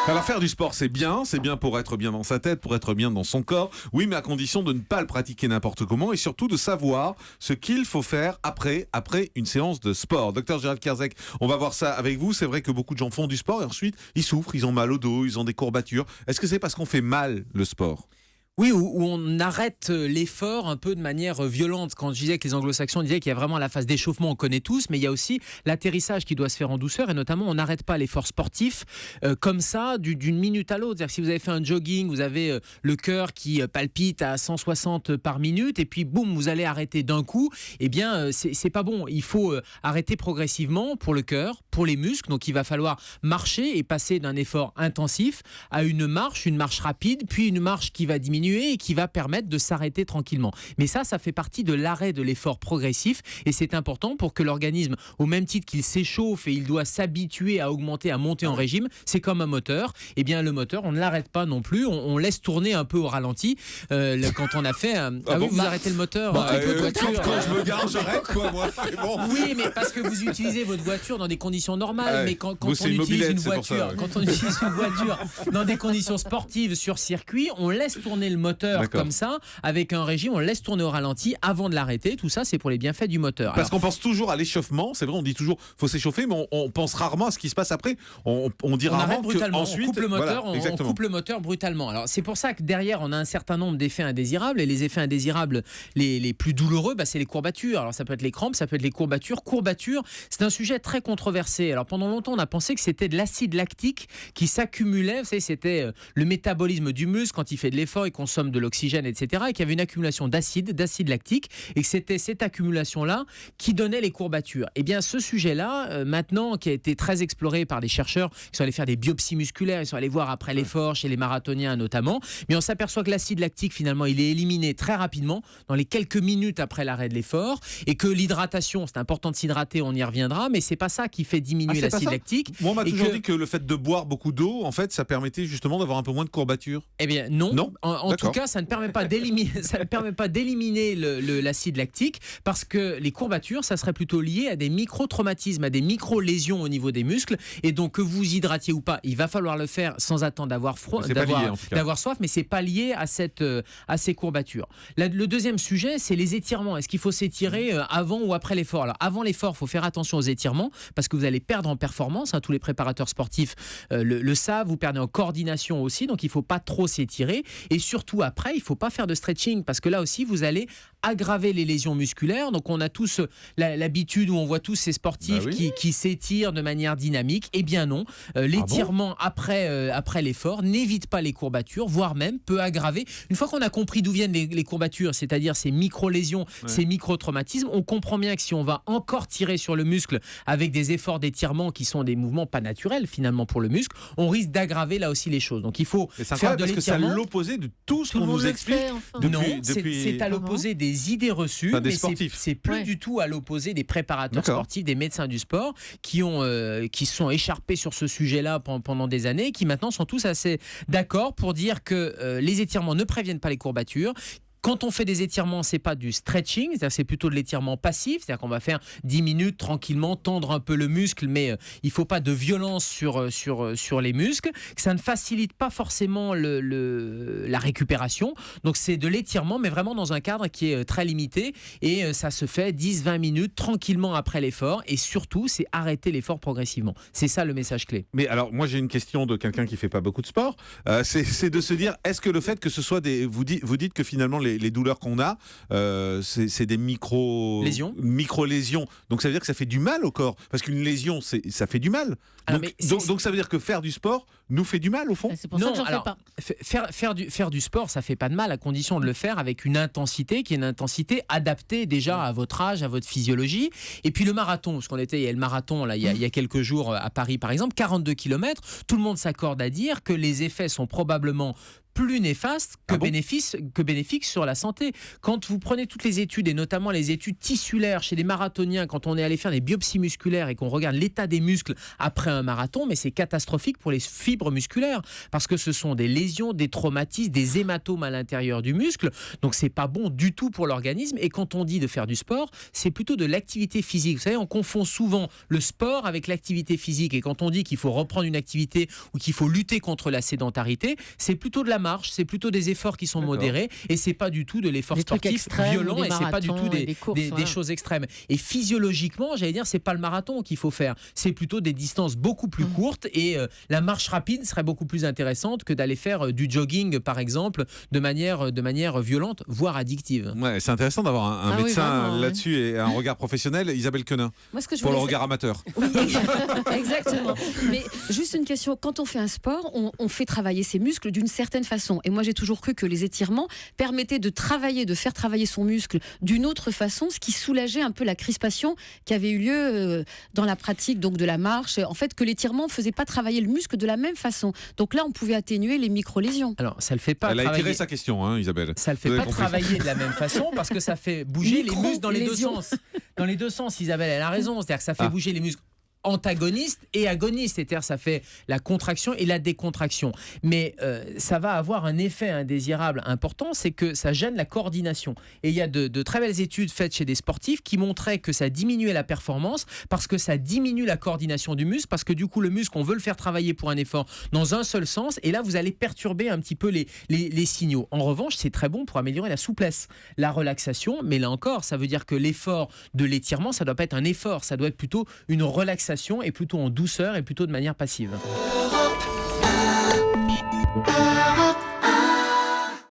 Alors faire du sport c'est bien pour être bien dans sa tête, pour être bien dans son corps, oui mais à condition de ne pas le pratiquer n'importe comment et surtout de savoir ce qu'il faut faire après une séance de sport. Docteur Gérald Kierzek, on va voir ça avec vous, c'est vrai que beaucoup de gens font du sport et ensuite ils souffrent, ils ont mal au dos, ils ont des courbatures. Est-ce que c'est parce qu'on fait mal le sport ? Oui, où on arrête l'effort un peu de manière violente. Quand je disais que les anglo-saxons disaient qu'il y a vraiment la phase d'échauffement, on connaît tous, mais il y a aussi l'atterrissage qui doit se faire en douceur et notamment on n'arrête pas l'effort sportif comme ça d'une minute à l'autre. C'est-à-dire que si vous avez fait un jogging, vous avez le cœur qui palpite à 160 par minute et puis boum, vous allez arrêter d'un coup, eh bien c'est pas bon. Il faut arrêter progressivement pour le cœur, pour les muscles. Donc il va falloir marcher et passer d'un effort intensif à une marche rapide, puis une marche qui va diminuer et qui va permettre de s'arrêter tranquillement. Mais ça fait partie de l'arrêt de l'effort progressif et c'est important pour que l'organisme, au même titre qu'il s'échauffe et il doit s'habituer à augmenter, à monter en régime, c'est comme un moteur. Eh bien le moteur, on ne l'arrête pas non plus, on laisse tourner un peu au ralenti. Quand on a fait... vous arrêtez le moteur avec votre voiture. Quand je me gare, j'arrête quoi moi. Bon. Oui, mais parce que vous utilisez votre voiture dans des conditions normales, mais quand on utilise une voiture, dans des conditions sportives sur circuit, on laisse tourner le moteur comme ça, avec un régime, on laisse tourner au ralenti avant de l'arrêter. Tout ça, c'est pour les bienfaits du moteur. Parce qu'on pense toujours à l'échauffement, c'est vrai, on dit toujours faut s'échauffer, mais on pense rarement à ce qui se passe après. On dit rarement qu'ensuite... On coupe le moteur brutalement. Alors c'est pour ça que derrière, on a un certain nombre d'effets indésirables, et les effets indésirables les plus douloureux, c'est les courbatures. Alors ça peut être les crampes, ça peut être les courbatures. Courbatures, c'est un sujet très controversé. Alors pendant longtemps, on a pensé que c'était de l'acide lactique qui s'accumulait. Vous savez, c'était le métabolisme du muscle quand il fait de l'effort, il consomme de l'oxygène, etc. Et qu'il y avait une accumulation d'acide lactique, et que c'était cette accumulation-là qui donnait les courbatures. Et bien ce sujet-là, maintenant, qui a été très exploré par des chercheurs qui sont allés faire des biopsies musculaires, ils sont allés voir après l'effort chez les marathoniens notamment, mais on s'aperçoit que l'acide lactique, finalement, il est éliminé très rapidement, dans les quelques minutes après l'arrêt de l'effort, et que l'hydratation, c'est important de s'hydrater, on y reviendra, mais c'est pas ça qui fait diminuer l'acide lactique. Moi, on m'a toujours dit que le fait de boire beaucoup d'eau, en fait, ça permettait justement d'avoir un peu moins de courbatures. Eh bien non. En tout cas, ça ne permet pas d'éliminer l'acide lactique, parce que les courbatures, ça serait plutôt lié à des micro-traumatismes, à des micro-lésions au niveau des muscles, et donc que vous hydratiez ou pas, il va falloir le faire sans attendre d'avoir froid, d'avoir soif, mais c'est pas lié à ces courbatures. Le deuxième sujet, c'est les étirements. Est-ce qu'il faut s'étirer avant ou après l'effort? Alors avant l'effort, il faut faire attention aux étirements, parce que vous allez perdre en performance, tous les préparateurs sportifs le savent, vous perdez en coordination aussi, donc il faut pas trop s'étirer, et surtout après, il faut pas faire de stretching, parce que là aussi, vous allez aggraver les lésions musculaires. Donc on a tous l'habitude, où on voit tous ces sportifs qui s'étirent de manière dynamique. Eh bien non, l'étirement après l'effort n'évite pas les courbatures, voire même peut aggraver. Une fois qu'on a compris d'où viennent les courbatures, c'est-à-dire ces micro-lésions, ces micro-traumatismes, on comprend bien que si on va encore tirer sur le muscle avec des efforts d'étirement qui sont des mouvements pas naturels finalement pour le muscle, on risque d'aggraver là aussi les choses. Donc il faut faire de l'étirement. C'est à l'opposé de tout ce qu'on nous explique depuis... c'est à l'opposé des idées reçues, des mais sportifs. c'est plus du tout à l'opposé des préparateurs sportifs, des médecins du sport qui sont écharpés sur ce sujet-là pendant des années, qui maintenant sont tous assez d'accord pour dire que les étirements ne préviennent pas les courbatures. Quand on fait des étirements, c'est pas du stretching, c'est-à-dire c'est plutôt de l'étirement passif, c'est-à-dire qu'on va faire 10 minutes tranquillement, tendre un peu le muscle, mais il faut pas de violence sur les muscles. Ça ne facilite pas forcément la récupération. Donc c'est de l'étirement, mais vraiment dans un cadre qui est très limité, et ça se fait 10-20 minutes tranquillement après l'effort, et surtout, c'est arrêter l'effort progressivement. C'est ça le message clé. Mais alors, moi j'ai une question de quelqu'un qui fait pas beaucoup de sport, c'est de se dire, est-ce que le fait que ce soit vous dites que finalement les douleurs qu'on a, c'est des micro-lésions. Donc ça veut dire que ça fait du mal au corps. Parce qu'une lésion, ça fait du mal. Donc ça veut dire que faire du sport nous fait du mal au fond. C'est pour ça que j'en fais pas. Faire du sport, ça fait pas de mal, à condition de le faire avec une intensité qui est une intensité adaptée déjà à votre âge, à votre physiologie. Et puis le marathon, parce il y a le marathon là, il y a quelques jours à Paris par exemple, 42 km, tout le monde s'accorde à dire que les effets sont probablement plus néfaste que bénéfique sur la santé. Quand vous prenez toutes les études, et notamment les études tissulaires chez les marathoniens, quand on est allé faire des biopsies musculaires et qu'on regarde l'état des muscles après un marathon, mais c'est catastrophique pour les fibres musculaires, parce que ce sont des lésions, des traumatismes, des hématomes à l'intérieur du muscle, donc c'est pas bon du tout pour l'organisme. Et quand on dit de faire du sport, c'est plutôt de l'activité physique. Vous savez, on confond souvent le sport avec l'activité physique, et quand on dit qu'il faut reprendre une activité ou qu'il faut lutter contre la sédentarité, c'est plutôt de la marche, c'est plutôt des efforts qui sont modérés, et c'est pas du tout de l'effort sportif violent, et c'est pas du tout des choses extrêmes. Et physiologiquement, j'allais dire, c'est pas le marathon qu'il faut faire, c'est plutôt des distances beaucoup plus courtes, et la marche rapide serait beaucoup plus intéressante que d'aller faire du jogging, par exemple, de manière violente, voire addictive. Ouais, c'est intéressant d'avoir un médecin là-dessus et un regard professionnel. Isabelle Quenin, pour le regard amateur. Oui, exactement. Mais juste une question, quand on fait un sport, on fait travailler ses muscles d'une certaine façon. Et moi, j'ai toujours cru que les étirements permettaient de faire travailler son muscle d'une autre façon, ce qui soulageait un peu la crispation qui avait eu lieu dans la pratique donc de la marche. En fait, que l'étirement ne faisait pas travailler le muscle de la même façon. Donc là, on pouvait atténuer les micro-lésions. Alors, ça le fait pas. Elle a étiré sa question, hein, Isabelle. Ça le fait pas travailler de la même façon, parce que ça fait bouger les muscles dans les deux sens. Dans les deux sens, Isabelle, elle a raison. C'est-à-dire que ça fait bouger les muscles antagoniste et agoniste, c'est-à-dire ça fait la contraction et la décontraction. Mais ça va avoir un effet indésirable important, c'est que ça gêne la coordination. Et il y a de très belles études faites chez des sportifs qui montraient que ça diminuait la performance parce que ça diminue la coordination du muscle, parce que du coup le muscle, on veut le faire travailler pour un effort dans un seul sens, et là vous allez perturber un petit peu les signaux. En revanche, c'est très bon pour améliorer la souplesse, la relaxation, mais là encore, ça veut dire que l'effort de l'étirement, ça doit pas être un effort, ça doit être plutôt une relaxation, et plutôt en douceur et plutôt de manière passive.